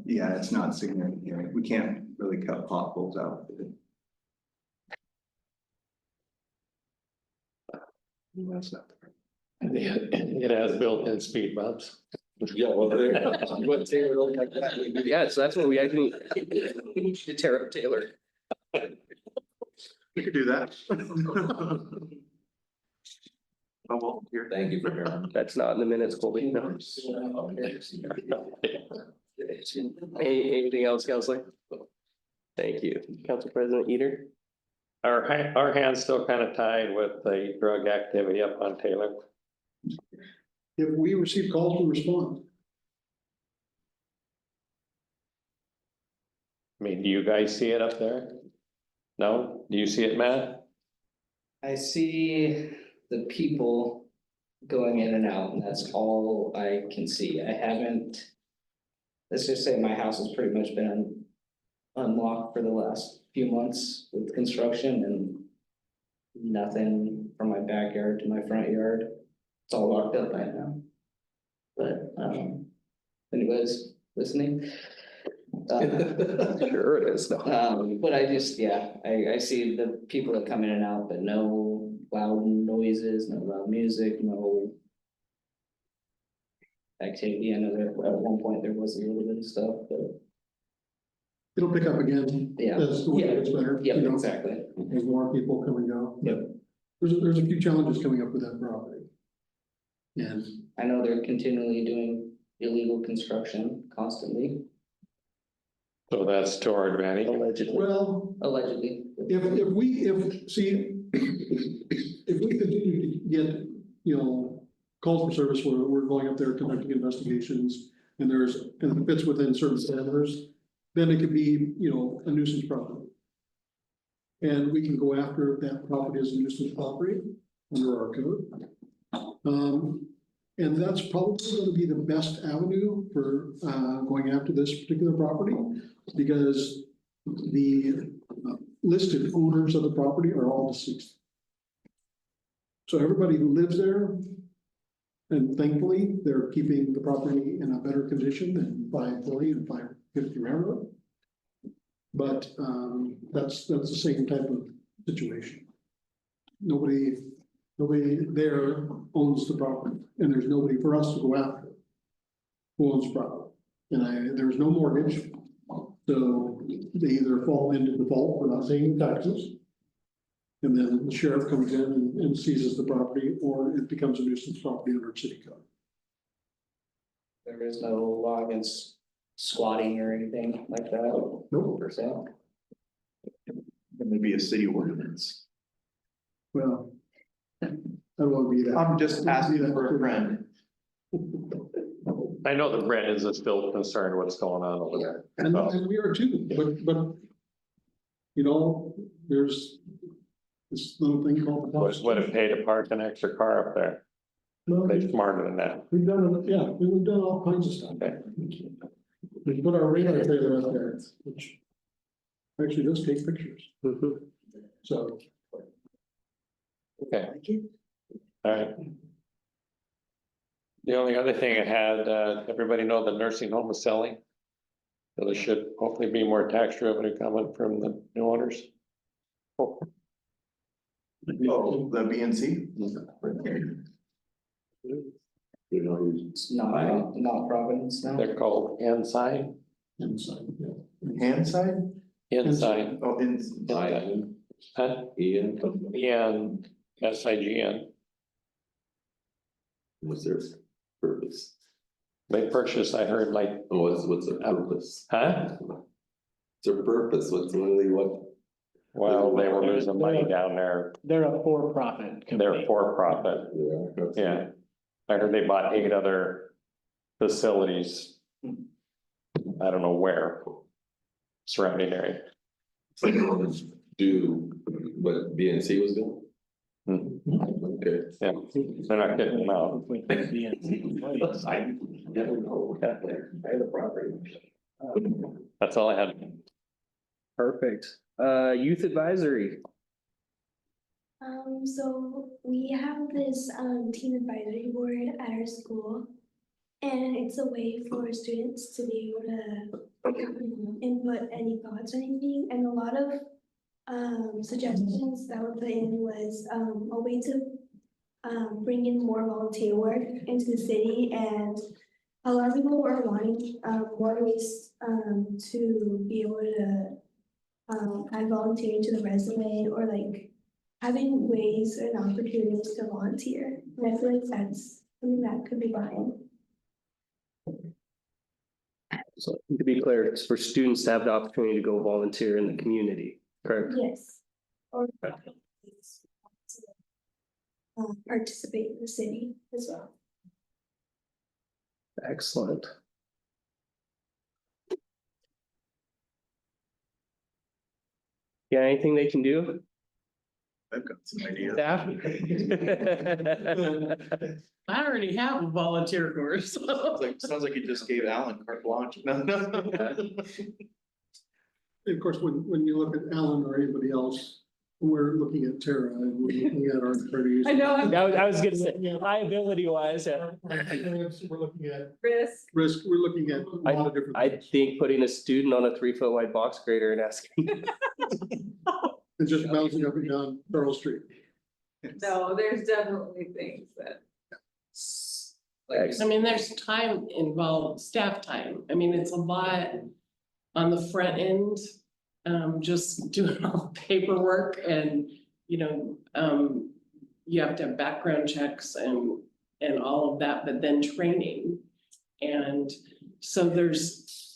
yeah, it's not significant. We can't really cut potholes out with it. It has built-in speed bumps. Yeah, well, there, you wouldn't say it really like that. Yeah, so that's what we actually need to tear up Taylor. We could do that. I won't hear. Thank you for hearing. That's not in the minutes, Colby. No. Anything else, Counselor? Thank you. Council President Eater? Our hands still kind of tied with the drug activity up on Taylor. If we receive calls, we respond. I mean, do you guys see it up there? No? Do you see it, Matt? I see the people going in and out, and that's all I can see. I haven't. Let's just say my house has pretty much been unlocked for the last few months with construction and nothing from my backyard to my front yard. It's all locked up right now. But anybody's listening. Sure it is. But I just, yeah, I see the people that come in and out, but no loud noises, no loud music, no. Activity, I know there, at one point there was a little bit of stuff, but It'll pick up again. yeah. As the weather gets better. Yep, you know, exactly. As more people come and go. Yep. There's a few challenges coming up with that property. And I know they're continually doing illegal construction constantly, So that's to our advantage. Allegedly. well, allegedly. if we continue to get, you know, calls for service where we're going up there conducting investigations and and it fits within certain parameters, then it could be, you know, a nuisance property. And we can go after if that property is a nuisance property under our code. And that's probably gonna be the best avenue for, going after this particular property. Because the listed owners of the property are all deceased. So everybody who lives there, and thankfully, they're keeping the property in a better condition than 540 and 550 Railroad. But that's the same type of situation. Nobody there owns the property, and there's nobody for us to go after who owns the property. And there's no mortgage, so they either fall into default for not paying taxes. And then the sheriff comes in and seizes the property, or it becomes a nuisance property under city code. There is no law against squatting or anything like that. Nope. Per se. It may be a city ordinance. Well, I don't want to be that. I'm just asking for a friend. I know the red is still concerned what's going on over there. And we are too, but, you know, there's this little thing called. Would have paid to park an extra car up there. Well, They're smarter than that. we've done, yeah, we've done all kinds of stuff. We put our radar trailer up there, which actually does take pictures, Mhm. so. Okay. All right. The only other thing I had, everybody know the nursing home is selling. So there should hopefully be more tax revenue coming from the new owners. Oh, the BNC? You know, It's not Providence now. They're called Ensign, Inside, yeah. Hand side? Ensign, Oh, in. Ensign. Huh? ENSIGN. what's their purpose? They purchased, I heard like, Oh, what's their purpose? huh? What's their purpose? What's really what? Well, they were losing money down there. They're a for-profit company. They're for profit. Yeah. I heard they bought 8 other facilities. I don't know where. Surrounding area. Do what BNC was doing? Okay. Yeah, they're not getting them out. I never know. I had a property. That's all I had. Perfect. Youth advisory. So we have this teen advisory board at our school. And it's a way for students to be able to input any thoughts or anything, and a lot of suggestions that were put in was a way to bring in more volunteer work into the city, and a lot of people were wanting more ways to be able to add volunteering to the resume, or like having ways and opportunities to volunteer. And I feel like that's something that could be brought in. So to be clear, it's for students to have the opportunity to go volunteer in the community, correct? Yes. Or participate in the city as well. Excellent. Yeah, anything they can do? I've got some ideas. Staff? I already have a volunteer course. Sounds like you just gave Alan carte blanche. No. Of course, when you look at Alan or anybody else, we're looking at Tara and we're looking at our attorneys. I know, I was gonna say, liability wise, yeah. We're looking at risk. risk, we're looking at a lot of different. I things. think putting a student on a 3-foot wide box grader and asking. And just bouncing up and down Pearl Street. No, there's definitely things that. Like, I mean, there's time involved, staff time. I mean, it's a lot on the front end. Just doing all the paperwork and, you know, you have to have background checks and all of that, but then training. And so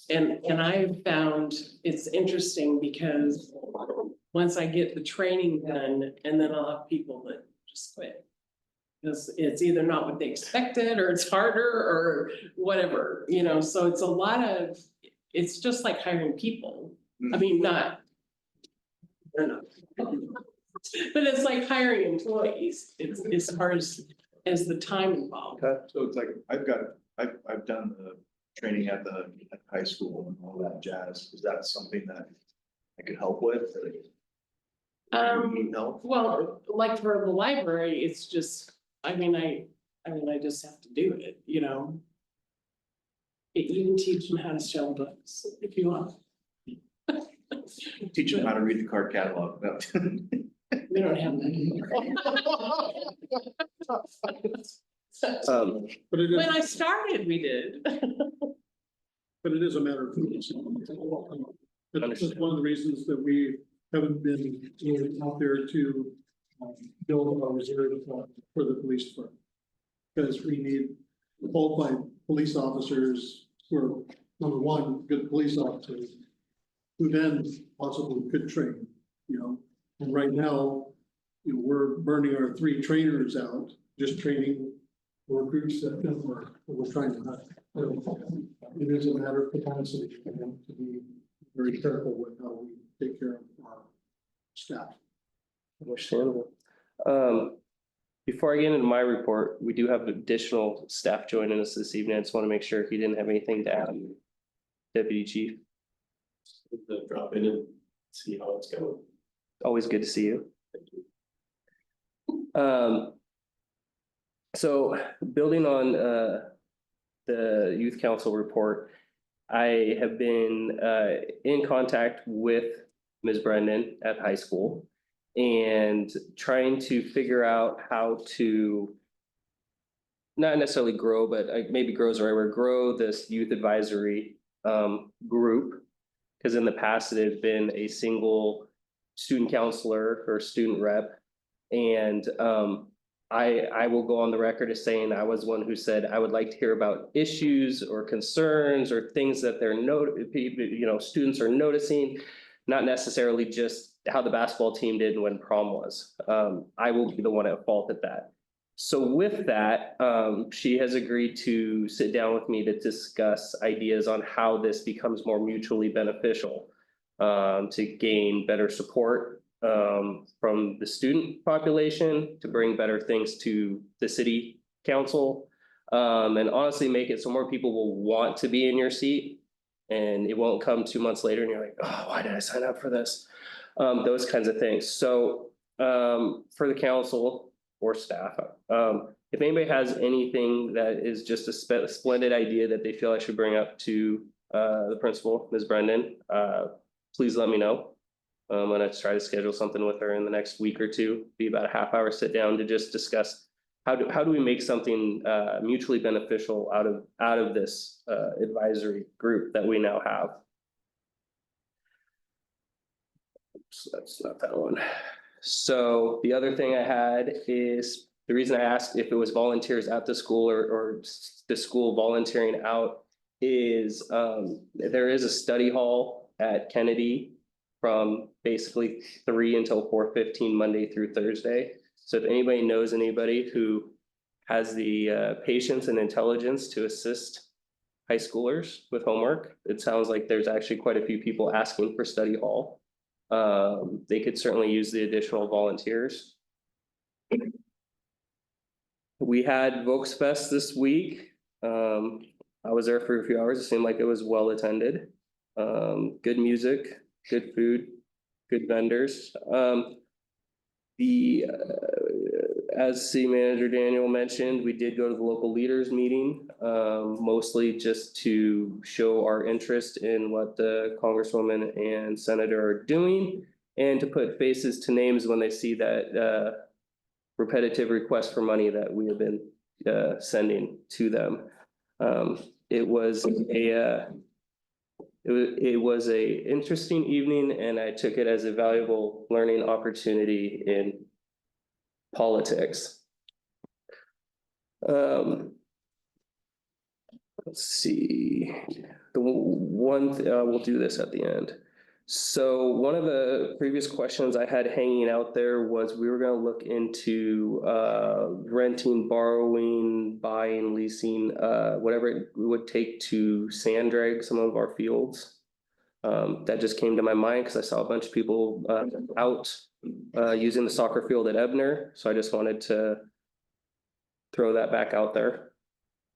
and I've found it's interesting because once I get the training done, and then I'll have people that just quit. Because it's either not what they expected, or it's harder, or whatever, you know, so it's a lot of, it's just like hiring people. I mean, they're not. But it's like hiring employees, it's as hard as the time involved. So it's like, I've done the training at the high school and all that jazz. Is that something that I could help with? Or need help? Well, like for the library, it's just, I mean, I just have to do it, you know. You can teach them how to sell books if you want. Teach them how to read the card catalog. We don't have that. But it is, When I started, we did. but it is a matter of. That's one of the reasons that we haven't been really out there to build our reserve fund for the police department. Because we need qualified police officers who are, number one, good police officers, who then possibly could train, you know. And right now, you know, we're burning our 3 trainers out, just training recruits that we're trying to hire. It is a matter of capacity, and to be very careful with how we take care of our staff. Understandable. Before I get into my report, we do have additional staff joining us this evening. I just want to make sure he didn't have anything to add. Deputy Chief, Drop in and see how it's going. always good to see you. So building on the youth council report, I have been in contact with Ms. Brendan at high school and trying to figure out how to not necessarily grow, but maybe grow is the right word, grow this youth advisory group. Because in the past, it had been a single student counselor or student rep. And I will go on the record as saying I was one who said I would like to hear about issues or concerns or things that students are noticing, not necessarily just how the basketball team did when prom was. I will be the one at fault at that. So with that, she has agreed to sit down with me to discuss ideas on how this becomes more mutually beneficial, to gain better support from the student population, to bring better things to the city council, and honestly make it so more people will want to be in your seat, and it won't come 2 months later and you're like, oh, why did I sign up for this? Those kinds of things. So for the council or staff, if anybody has anything that is just a splendid idea that they feel I should bring up to the principal, Ms. Brendan, please let me know. I'm gonna try to schedule something with her in the next week or two, be about a half-hour sit down to just discuss how do we make something mutually beneficial out of this advisory group that we now have. Oops, that's not that one. So the other thing I had is the reason I asked if it was volunteers at the school or the school volunteering out is there is a study hall at Kennedy from basically 3 until 4:15 Monday through Thursday. So if anybody knows anybody who has the patience and intelligence to assist high schoolers with homework, it sounds like there's actually quite a few people asking for study hall. They could certainly use the additional volunteers. We had Volksfest this week. I was there for a few hours. It seemed like it was well attended. Good music, good food, good vendors. As City Manager Daniel mentioned, we did go to the local leaders meeting, mostly just to show our interest in what the Congresswoman and Senator are doing, and to put faces to names when they see that repetitive requests for money that we have been sending to them. It was it was a interesting evening, and I took it as a valuable learning opportunity in politics. Let's see, we'll do this at the end. So one of the previous questions I had hanging out there was we were gonna look into renting, borrowing, buying, leasing, whatever it would take to sand drag some of our fields. That just came to my mind because I saw a bunch of people out using the soccer field at Ebner, so I just wanted to throw that back out there.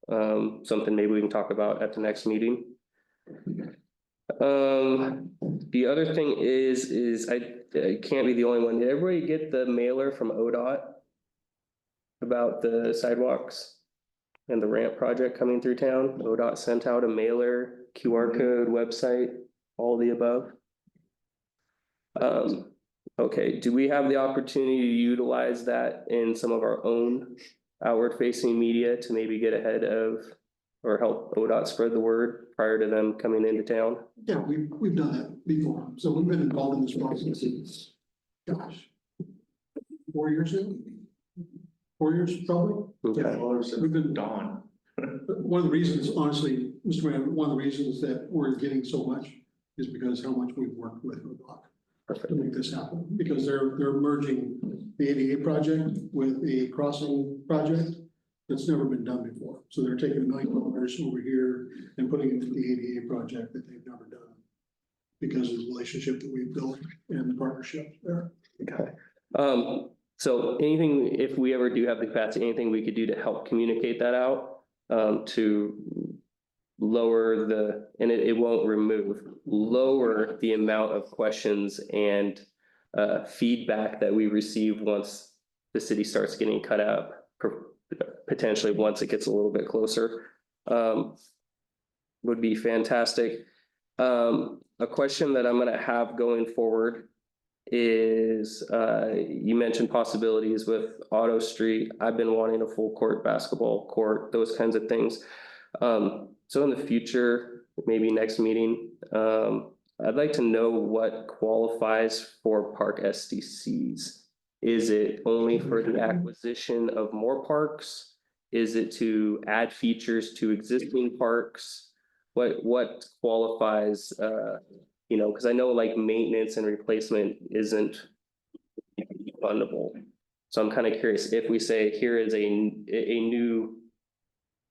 Something maybe we can talk about at the next meeting. The other thing is I can't be the only one. Did everybody get the mailer from ODOT about the sidewalks and the ramp project coming through town? ODOT sent out a mailer, QR code, website, all the above. Okay, do we have the opportunity to utilize that in some of our own outward facing media to maybe get ahead of or help ODOT spread the word prior to them coming into town? Yeah, we've done that before, so we've been involved in this process since, gosh, 4 years now? 4 years, probably. Okay. We've been gone. One of the reasons, honestly, Mr. Mayor, one of the reasons that we're getting so much is because how much we've worked with ODOT to make this happen, because they're merging the ADA project with a crossing project that's never been done before. So they're taking $1 million over here and putting it into the ADA project that they've never done because of the relationship that we've built and the partnership there. Okay. So anything, if we ever do have the capacity, anything we could do to help communicate that out, to lower the, and it won't remove, lower the amount of questions and feedback that we receive once the city starts getting cut up, potentially once it gets a little bit closer, would be fantastic. A question that I'm gonna have going forward is, you mentioned possibilities with Auto Street. I've been wanting a full court basketball court, those kinds of things. So in the future, maybe next meeting, I'd like to know what qualifies for park SDCs. Is it only for the acquisition of more parks? Is it to add features to existing parks? What qualifies, you know, because I know like maintenance and replacement isn't fundable. So I'm kind of curious if we say here is a new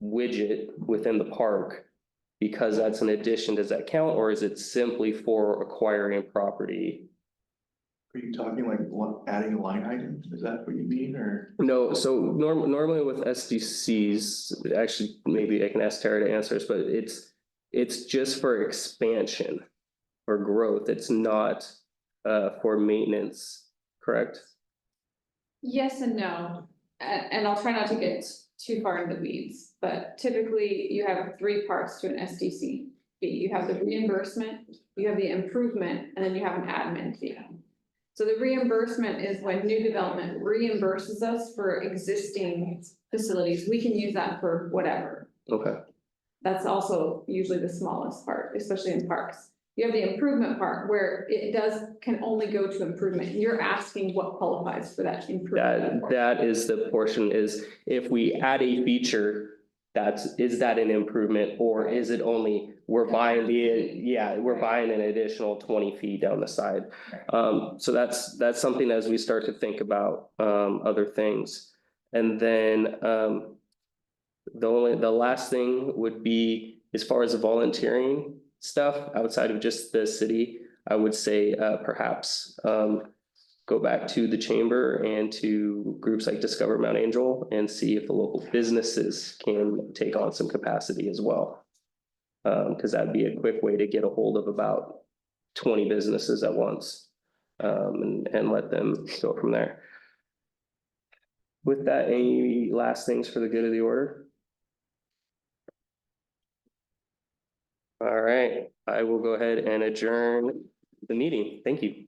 widget within the park, because that's an addition, does that count, or is it simply for acquiring property? Are you talking like adding a line item? Is that what you mean, or? No, so normally with SDCs, actually, maybe I can ask Tara to answer this, but it's just for expansion or growth. It's not for maintenance, correct? Yes and no, and I'll try not to get too far in the weeds, but typically you have 3 parts to an SDC. You have the reimbursement, you have the improvement, and then you have an admin fee. So the reimbursement is when new development reimburses us for existing facilities. We can use that for whatever. Okay. That's also usually the smallest part, especially in parks. You have the improvement part where it can only go to improvement. You're asking what qualifies for that improvement. That is the portion, is if we add a feature, is that an improvement, or is it only, we're buying an additional 20 feet down the side. So that's something as we start to think about other things. And then the last thing would be, as far as the volunteering stuff outside of just the city, I would say perhaps go back to the chamber and to groups like Discover Mount Angel and see if the local businesses can take on some capacity as well. Because that'd be a quick way to get a hold of about 20 businesses at once, and let them go from there. With that, any last things for the good of the order? All right, I will go ahead and adjourn the meeting. Thank you.